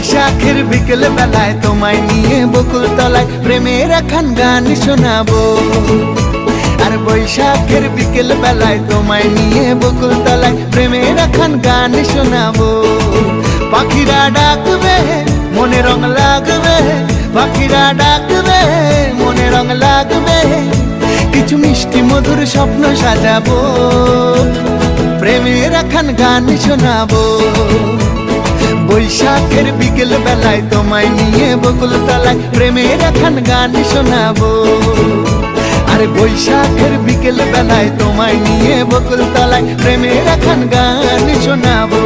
বৈশাখের বিকেল বেলায় তোমায় নিয়ে বকুল তলায় প্রেমের একখান গান শোনাবো। আর বৈশাখের বিকেল বেলায় তোমায় নিয়ে বকুল তলায় প্রেমের একখান গান শোনাবো। পাখিরা ডাকবে মনে রং লাগবে, পাখিরা ডাকবে মনে রং লাগবে, কিছু মিষ্টি মধুর স্বপ্ন সাজাবো, প্রেমের একখান গান শোনাবো। বৈশাখের বিকেল বেলায় তোমায় নিয়ে বকুল তলায় প্রেমের একখান গান শোনাবো। আর বৈশাখের বিকেল বেলায় তোমায় নিয়ে বকুল তলায় প্রেমের একখান গান শোনাবো।